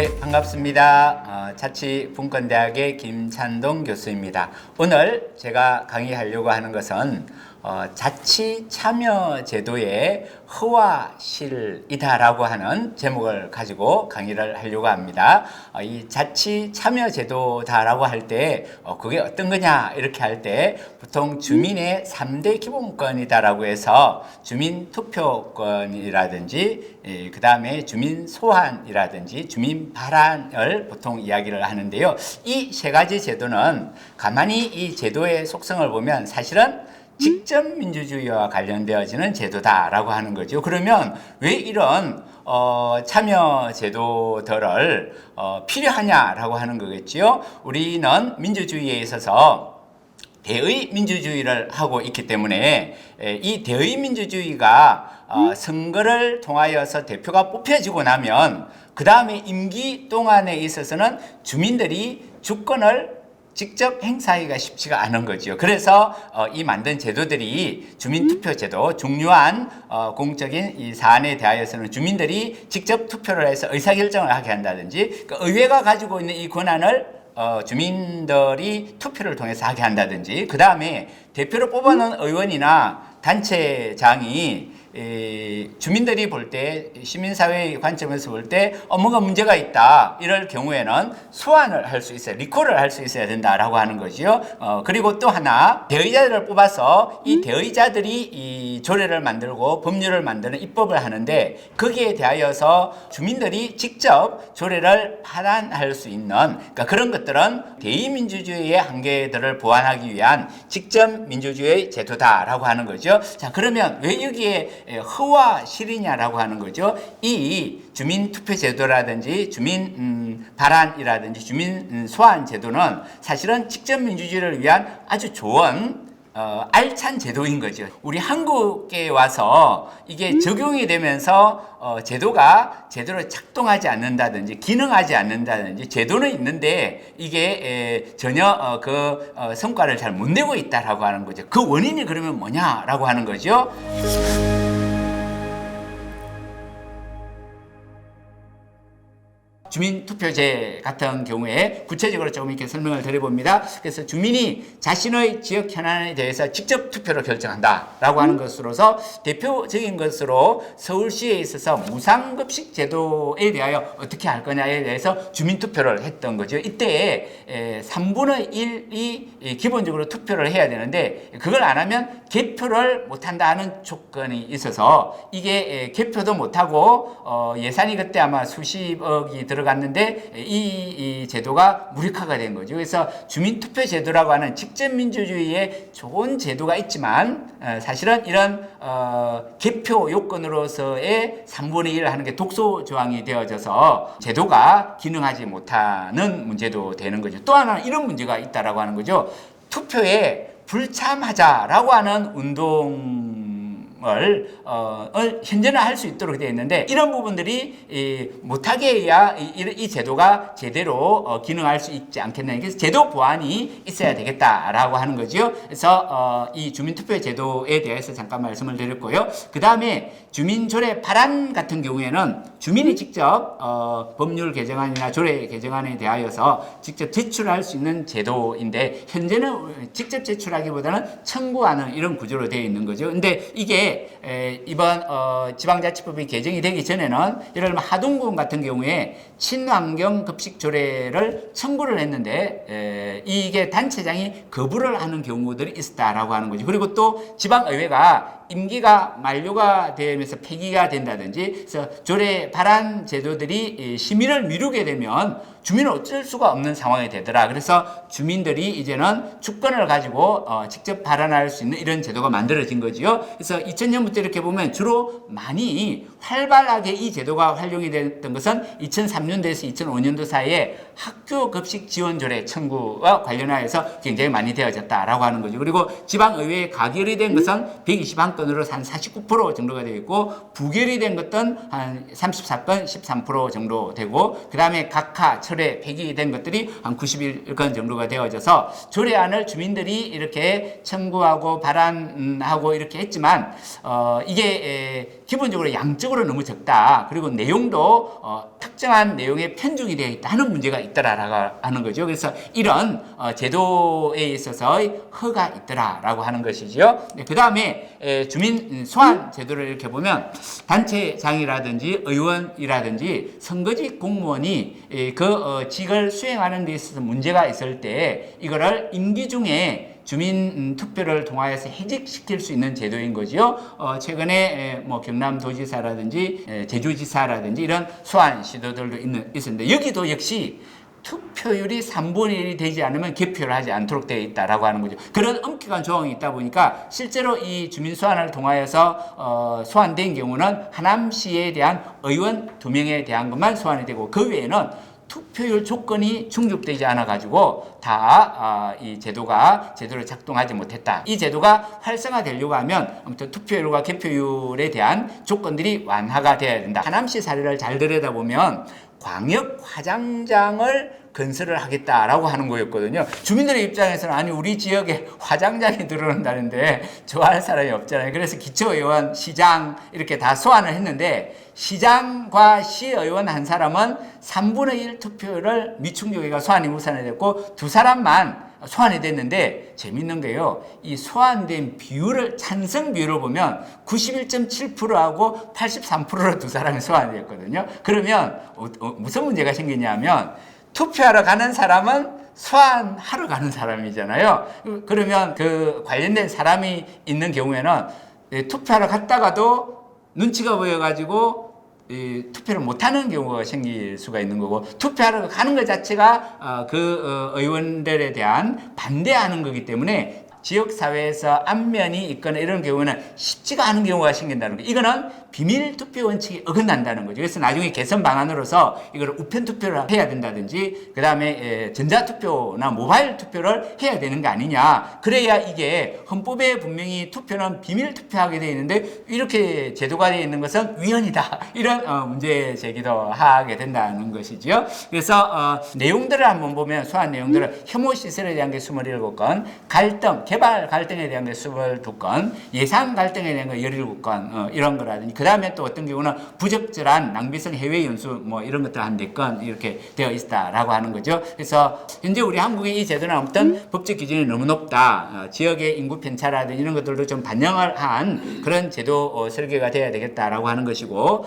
네, 반갑습니다. 자치분권대학의 김찬동 교수입니다. 오늘 제가 강의하려고 하는 것은 자치참여제도의 허와 실이다라고 하는 제목을 가지고 강의를 하려고 합니다. 이 자치참여제도다라고 할 때 그게 어떤 거냐 이렇게 할 때 보통 주민의 3대 기본권이다라고 해서 주민투표권이라든지 그 다음에 주민소환이라든지 주민발안을 보통 이야기를 하는데요. 이 세 가지 제도는 가만히 이 제도의 속성을 보면 사실은 직접 민주주의와 관련되어지는 제도다라고 하는 거죠. 그러면 왜 이런 참여 제도들을 필요하냐라고 하는 거겠지요. 우리는 민주주의에 있어서 대의 민주주의를 하고 있기 때문에 이 대의 민주주의가 선거를 통하여서 대표가 뽑혀지고 나면 그 다음에 임기 동안에 있어서는 주민들이 주권을 직접 행사하기가 쉽지가 않은 거죠. 그래서 이 만든 제도들이 주민투표제도, 중요한 공적인 이 사안에 대하여서는 주민들이 직접 투표를 해서 의사결정을 하게 한다든지 그 의회가 가지고 있는 이 권한을 주민들이 투표를 통해서 하게 한다든지 그 다음에 대표를 뽑아놓은 의원이나 단체장이 주민들이 볼 때 시민사회의 관점에서 볼 때 뭔가 문제가 있다 이럴 경우에는 소환을 할 수 있어요. 리콜을 할 수 있어야 된다라고 하는 거지요. 그리고 또 하나 대의자들을 뽑아서 이 대의자들이 이 조례를 만들고 법률을 만드는 입법을 하는데 거기에 대하여서 주민들이 직접 조례를 파단할 수 있는 그러니까 그런 것들은 대의민주주의의 한계들을 보완하기 위한 직접 민주주의의 제도다라고 하는 거죠. 자, 그러면 왜 여기에 허와 실이냐라고 하는 거죠. 이 주민투표제도라든지 주민발안이라든지 주민소환제도는 사실은 직접 민주주의를 위한 아주 좋은 알찬 제도인 거죠. 우리 한국에 와서 이게 적용이 되면서 제도가 제대로 작동하지 않는다든지 기능하지 않는다든지 제도는 있는데 이게 전혀 그 성과를 잘 못 내고 있다라고 하는 거죠. 그 원인이 그러면 뭐냐라고 하는 거죠. 주민투표제 같은 경우에 구체적으로 조금 이렇게 설명을 드려봅니다. 그래서 주민이 자신의 지역 현안에 대해서 직접 투표를 결정한다라고 하는 것으로서 대표적인 것으로 서울시에 있어서 무상급식 제도에 대하여 어떻게 할 거냐에 대해서 주민투표를 했던 거죠. 이때 3분의 1이 기본적으로 투표를 해야 되는데 그걸 안 하면 개표를 못한다는 조건이 있어서 이게 개표도 못하고 예산이 그때 아마 수십억이 들어갔는데 이 제도가 무력화가 된 거죠. 그래서 주민투표 제도라고 하는 직접 민주주의에 좋은 제도가 있지만 사실은 이런 개표 요건으로서의 3분의 1을 하는 게 독소 조항이 되어져서 제도가 기능하지 못하는 문제도 되는 거죠. 또 하나 이런 문제가 있다라고 하는 거죠. 투표에 불참하자라고 하는 운동을 현재는 할 수 있도록 되어 있는데 이런 부분들이 못하게 해야 이 제도가 제대로 기능할 수 있지 않겠나. 그래서 제도 보완이 있어야 되겠다라고 하는 거죠. 그래서 이 주민투표 제도에 대해서 잠깐 말씀을 드렸고요. 그 다음에 주민조례 발안 같은 경우에는 주민이 직접 법률 개정안이나 조례 개정안에 대하여서 직접 제출할 수 있는 제도인데 현재는 직접 제출하기보다는 청구하는 이런 구조로 되어 있는 거죠. 근데 이게 이번 지방자치법이 개정이 되기 전에는 예를 들면 하동군 같은 경우에 친환경 급식 조례를 청구를 했는데 이게 단체장이 거부를 하는 경우들이 있었다라고 하는 거죠. 그리고 또 지방의회가 임기가 만료가 되면서 폐기가 된다든지 그래서 조례 발안 제도들이 심의를 미루게 되면 주민은 어쩔 수가 없는 상황이 되더라. 그래서 주민들이 이제는 주권을 가지고 직접 발안할 수 있는 이런 제도가 만들어진 거지요. 그래서 2000년부터 이렇게 보면 주로 많이 활발하게 이 제도가 활용이 됐던 것은 2003년도에서 2005년도 사이에 학교 급식 지원 조례 청구와 관련하여서 굉장히 많이 되어졌다라고 하는 거죠. 그리고 지방의회에 가결이 된 것은 121건으로 한 49% 정도가 되어 있고 부결이 된 것은 한 34건 13% 정도 되고 그 다음에 각하 철회 폐기된 것들이 한 91건 정도가 되어져서 조례안을 주민들이 이렇게 청구하고 발안하고 이렇게 했지만 이게 기본적으로 양적으로 너무 적다. 그리고 내용도 특정한 내용에 편중이 되어 있다 하는 문제가 있더라라고 하는 거죠. 그래서 이런 제도에 있어서의 허가 있더라라고 하는 것이죠. 그 다음에 주민 소환 제도를 이렇게 보면 단체장이라든지 의원이라든지 선거직 공무원이 그 직을 수행하는 데 있어서 문제가 있을 때 이거를 임기 중에 주민 투표를 통하여서 해직시킬 수 있는 제도인 거지요. 최근에 뭐 경남도지사라든지 제주지사라든지 이런 소환 시도들도 있었는데 여기도 역시 투표율이 3분의 1이 되지 않으면 개표를 하지 않도록 되어 있다라고 하는 거죠. 그런 엄격한 조항이 있다 보니까 실제로 이 주민 소환을 통하여서 소환된 경우는 하남시에 대한 의원 2명에 대한 것만 소환이 되고 그 외에는 투표율 조건이 충족되지 않아 가지고 다 이 제도가 제대로 작동하지 못했다. 이 제도가 활성화되려고 하면 아무튼 투표율과 개표율에 대한 조건들이 완화가 돼야 된다. 하남시 사례를 잘 들여다보면 광역 화장장을 건설을 하겠다라고 하는 거였거든요. 주민들의 입장에서는 아니 우리 지역에 화장장이 들어온다는데 좋아할 사람이 없잖아요. 그래서 기초의원, 시장 이렇게 다 소환을 했는데 시장과 시의원 한 사람은 3분의 1 투표를 미충족이가 소환이 무산이 됐고 두 사람만 소환이 됐는데 재밌는 게요. 이 소환된 비율을 찬성 비율을 보면 91.7%하고 83%로 두 사람이 소환이 됐거든요. 그러면 무슨 문제가 생기냐면 투표하러 가는 사람은 소환하러 가는 사람이잖아요. 그러면 그 관련된 사람이 있는 경우에는 투표하러 갔다가도 눈치가 보여가지고 투표를 못하는 경우가 생길 수가 있는 거고 투표하러 가는 것 자체가 의원들에 대한 반대하는 거기 때문에 지역사회에서 안면이 있거나 이런 경우는 쉽지가 않은 경우가 생긴다는 거예요. 이거는 비밀 투표 원칙이 어긋난다는 거죠. 그래서 나중에 개선 방안으로서 이걸 우편 투표를 해야 된다든지 그 다음에 전자투표나 모바일 투표를 해야 되는 거 아니냐. 그래야 이게 헌법에 분명히 투표는 비밀 투표하게 되어 있는데 이렇게 제도가 되어 있는 것은 위헌이다. 이런 문제 제기도 하게 된다는 것이죠. 그래서 내용들을 한번 보면 소환 내용들은 혐오 시설에 대한 게 27건, 갈등, 개발 갈등에 대한 게 22건, 예산 갈등에 대한 게 17건 이런 거라든지 그 다음에 또 어떤 경우는 부적절한 낭비성 해외 연수 뭐 이런 것들 한 4건 이렇게 되어 있다라고 하는 거죠. 그래서 현재 우리 한국의 이 제도는 아무튼 법적 기준이 너무 높다. 지역의 인구 편차라든지 이런 것들도 좀 반영을 한 그런 제도 설계가 돼야 되겠다라고 하는 것이고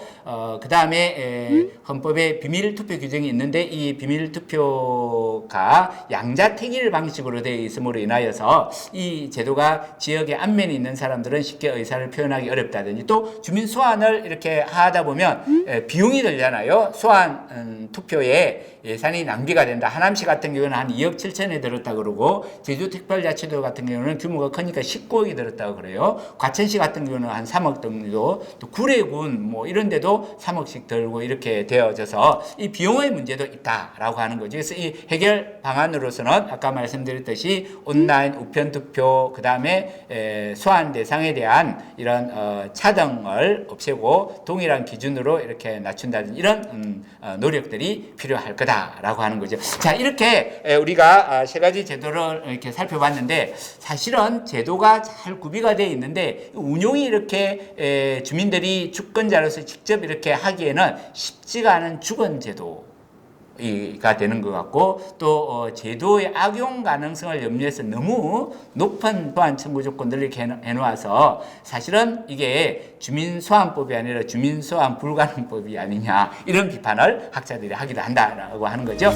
그 다음에 헌법에 비밀 투표 규정이 있는데 이 비밀 투표가 양자택일 방식으로 되어 있음으로 인하여서 이 제도가 지역의 안면이 있는 사람들은 쉽게 의사를 표현하기 어렵다든지 또 주민 소환을 이렇게 하다 보면 비용이 들잖아요. 소환 투표에 예산이 낭비가 된다. 하남시 같은 경우는 한 2억 7천에 들었다 그러고 제주특별자치도 같은 경우는 규모가 크니까 19억이 들었다고 그래요. 과천시 같은 경우는 한 3억 정도, 또 구례군 뭐 이런 데도 3억씩 들고 이렇게 되어져서 이 비용의 문제도 있다라고 하는 거죠. 그래서 이 해결 방안으로서는 아까 말씀드렸듯이 온라인 우편 투표 그다음에 소환 대상에 대한 이런 차등을 없애고 동일한 기준으로 이렇게 낮춘다든지 이런 노력들이 필요할 거다라고 하는 거죠. 자, 이렇게 우리가 세 가지 제도를 이렇게 살펴봤는데 사실은 제도가 잘 구비가 되어 있는데 운용이 이렇게 주민들이 주권자로서 직접 이렇게 하기에는 쉽지가 않은 주권 제도 가 되는 것 같고 또 제도의 악용 가능성을 염려해서 너무 높은 소환 청구 조건들을 이렇게 해놓아서 사실은 이게 주민소환법이 아니라 주민소환 불가능법이 아니냐 이런 비판을 학자들이 하기도 한다라고 하는 거죠.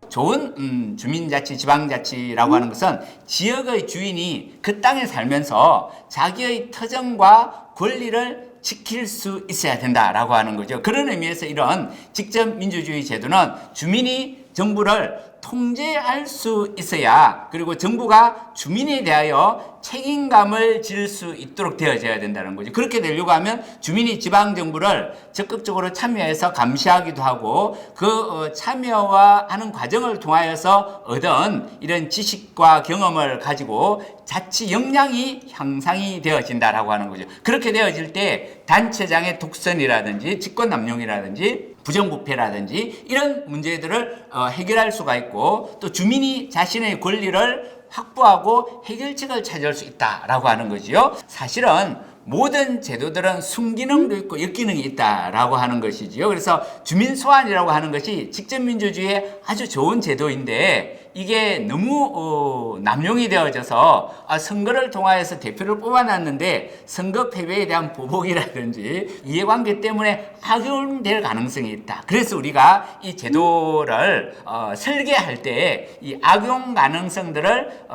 좋은 주민자치, 지방자치라고 하는 것은 지역의 주인이 그 땅에 살면서 자기의 터전과 권리를 지킬 수 있어야 된다라고 하는 거죠. 그런 의미에서 이런 직접 민주주의 제도는 주민이 정부를 통제할 수 있어야 그리고 정부가 주민에 대하여 책임감을 질 수 있도록 되어져야 된다는 거죠. 그렇게 되려고 하면 주민이 지방정부를 적극적으로 참여해서 감시하기도 하고 그 참여와 하는 과정을 통하여서 얻은 이런 지식과 경험을 가지고 자치 역량이 향상이 되어진다라고 하는 거죠. 그렇게 되어질 때 단체장의 독선이라든지 직권남용이라든지 부정부패라든지 이런 문제들을 해결할 수가 있고 또 주민이 자신의 권리를 확보하고 해결책을 찾을 수 있다라고 하는 거지요. 사실은 모든 제도들은 순기능도 있고 역기능이 있다라고 하는 것이지요. 그래서 주민 소환이라고 하는 것이 직접민주주의의 아주 좋은 제도인데 이게 너무 남용이 되어져서 선거를 통하여서 대표를 뽑아놨는데 선거 패배에 대한 보복이라든지 이해관계 때문에 악용될 가능성이 있다. 그래서 우리가 이 제도를 설계할 때 이 악용 가능성들을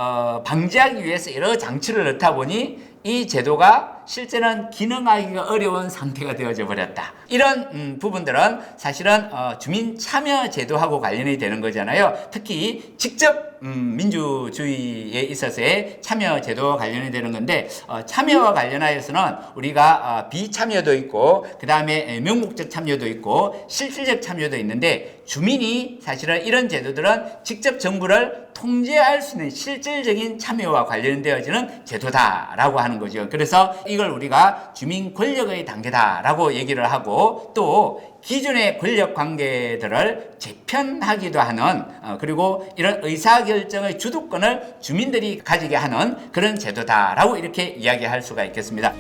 방지하기 위해서 여러 장치를 넣다 보니 이 제도가 실제는 기능하기가 어려운 상태가 되어져 버렸다. 이런 부분들은 사실은 주민 참여 제도하고 관련이 되는 거잖아요. 특히 직접 민주주의에 있어서의 참여 제도와 관련이 되는 건데 참여와 관련하여서는 우리가 비참여도 있고 그 다음에 명목적 참여도 있고 실질적 참여도 있는데 주민이 사실은 이런 제도들은 직접 정부를 통제할 수 있는 실질적인 참여와 관련되어지는 제도다라고 하는 거죠. 그래서 이걸 우리가 주민 권력의 단계다라고 얘기를 하고 또 기존의 권력 관계들을 재편하기도 하는 그리고 이런 의사결정의 주도권을 주민들이 가지게 하는 그런 제도다라고 이렇게 이야기할 수가 있겠습니다.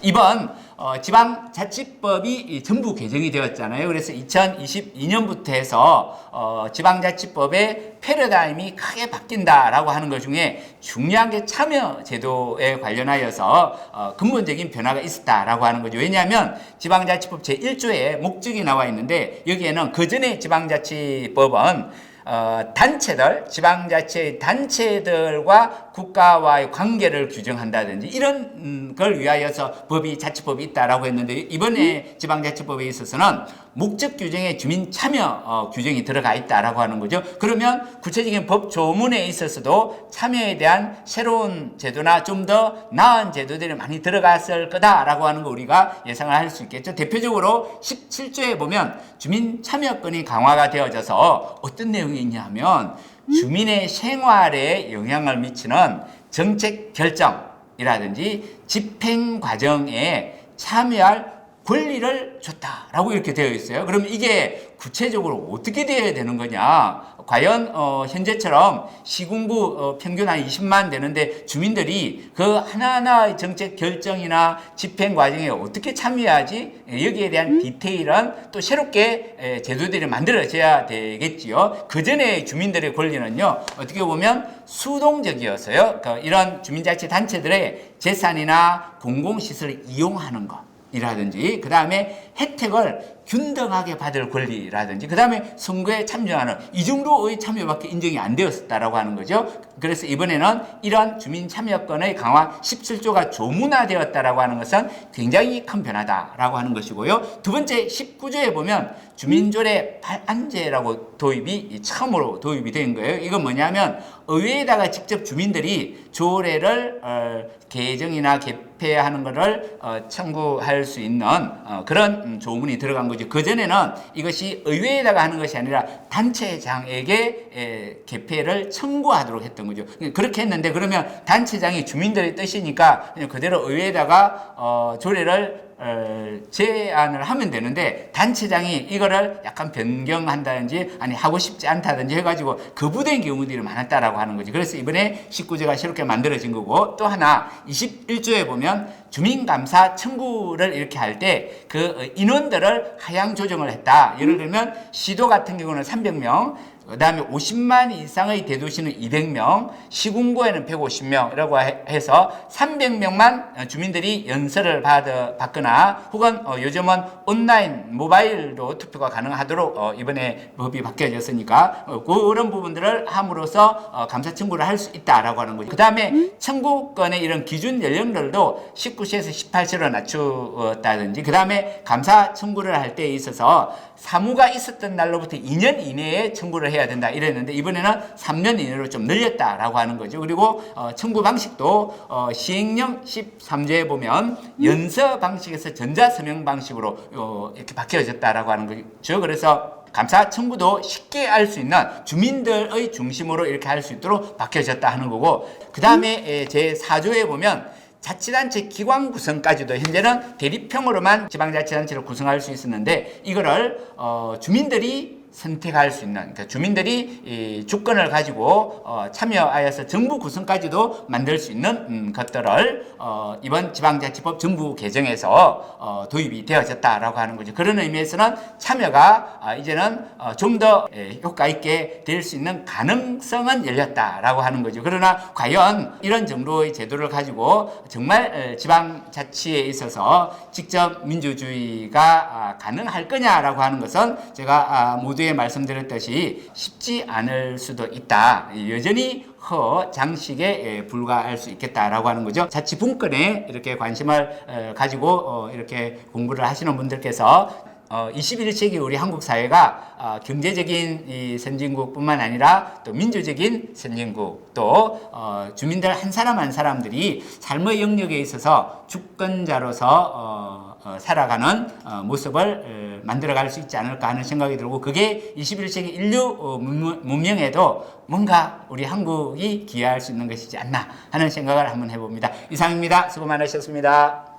이번 지방자치법이 전부 개정이 되었잖아요. 그래서 2022년부터 해서 지방자치법의 패러다임이 크게 바뀐다라고 하는 것 중에 중요한 게 참여제도에 관련하여서 근본적인 변화가 있었다라고 하는 거죠. 왜냐하면 지방자치법 제1조에 목적이 나와 있는데 여기에는 그전에 지방자치법은 단체들, 지방자치의 단체들과 국가와의 관계를 규정한다든지 이런 걸 위하여서 자치법이 있다라고 했는데 이번에 지방자치법에 있어서는 목적 규정에 주민 참여 규정이 들어가 있다라고 하는 거죠. 그러면 구체적인 법 조문에 있어서도 참여에 대한 새로운 제도나 좀 더 나은 제도들이 많이 들어갔을 거다라고 하는 거 우리가 예상을 할 수 있겠죠. 대표적으로 17조에 보면 주민 참여권이 강화가 되어져서 어떤 내용이 있냐면 주민의 생활에 영향을 미치는 정책 결정이라든지 집행 과정에 참여할 권리를 줬다라고 이렇게 되어 있어요. 그럼 이게 구체적으로 어떻게 되어야 되는 거냐? 과연 현재처럼 시군구 평균 한 20만 되는데 주민들이 그 하나하나의 정책 결정이나 집행 과정에 어떻게 참여하지? 여기에 대한 디테일은 또 새롭게 제도들이 만들어져야 되겠지요. 그 전에 주민들의 권리는요, 어떻게 보면 수동적이었어요. 이런 주민자치단체들의 재산이나 공공시설을 이용하는 것. 이라든지 그 다음에 혜택을 균등하게 받을 권리라든지 그 다음에 선거에 참여하는 이 정도의 참여밖에 인정이 안 되었다라고 하는 거죠. 그래서 이번에는 이런 주민 참여권의 강화 17조가 조문화되었다라고 하는 것은 굉장히 큰 변화다라고 하는 것이고요. 두 번째 19조에 보면 주민조례 발안제라고 도입이 처음으로 도입이 된 거예요. 이건 뭐냐면 의회에다가 직접 주민들이 조례를 개정이나 개폐하는 것을 청구할 수 있는 그런 조문이 들어간 거죠. 그전에는 이것이 의회에다가 하는 것이 아니라 단체장에게 개폐를 청구하도록 했던 거죠. 그렇게 했는데 그러면 단체장이 주민들의 뜻이니까 그냥 그대로 의회에다가 조례를 제안을 하면 되는데 단체장이 이거를 약간 변경한다든지 아니 하고 싶지 않다든지 해가지고 거부된 경우들이 많았다라고 하는 거지. 그래서 이번에 19조가 새롭게 만들어진 거고 또 하나 21조에 보면 주민감사 청구를 이렇게 할 때 그 인원들을 하향 조정을 했다. 예를 들면 시도 같은 경우는 300명 그 다음에 50만 이상의 대도시는 200명, 시군구에는 150명이라고 해서 300명만 주민들이 연설을 받거나 혹은 요즘은 온라인 모바일로 투표가 가능하도록 이번에 법이 바뀌어졌으니까 그런 부분들을 함으로써 감사 청구를 할 수 있다라고 하는 거죠. 그 다음에 청구권의 이런 기준 연령들도 19세에서 18세로 낮추었다든지 그 다음에 감사 청구를 할 때 있어서 사무가 있었던 날로부터 2년 이내에 청구를 해야 된다 이랬는데 이번에는 3년 이내로 좀 늘렸다라고 하는 거죠. 그리고 청구 방식도 시행령 13조에 보면 연서 방식에서 전자서명 방식으로 이렇게 바뀌어졌다라고 하는 거죠. 그래서 감사 청구도 쉽게 할 수 있는 주민들의 중심으로 이렇게 할 수 있도록 바뀌어졌다 하는 거고 그 다음에 제4조에 보면 자치단체 기관 구성까지도 현재는 대립형으로만 지방자치단체를 구성할 수 있었는데 이거를 주민들이 선택할 수 있는, 그러니까 주민들이 이 주권을 가지고 참여하여서 정부 구성까지도 만들 수 있는 것들을 이번 지방자치법 정부 개정에서 도입이 되어졌다라고 하는 거죠. 그런 의미에서는 참여가 이제는 좀 더 효과 있게 될 수 있는 가능성은 열렸다라고 하는 거죠. 그러나 과연 이런 정도의 제도를 가지고 정말 지방자치에 있어서 직접 민주주의가 가능할 거냐라고 하는 것은 제가 모두에 말씀드렸듯이 쉽지 않을 수도 있다. 여전히 허장식에 불과할 수 있겠다라고 하는 거죠. 자치분권에 이렇게 관심을 가지고 이렇게 공부를 하시는 분들께서 21세기 우리 한국 사회가 경제적인 이 선진국뿐만 아니라 또 민주적인 선진국, 또 주민들 한 사람 한 사람들이 삶의 영역에 있어서 주권자로서 살아가는 모습을 만들어갈 수 있지 않을까 하는 생각이 들고, 그게 21세기 인류 문명에도 뭔가 우리 한국이 기여할 수 있는 것이지 않나 하는 생각을 한번 해봅니다. 이상입니다. 수고 많으셨습니다.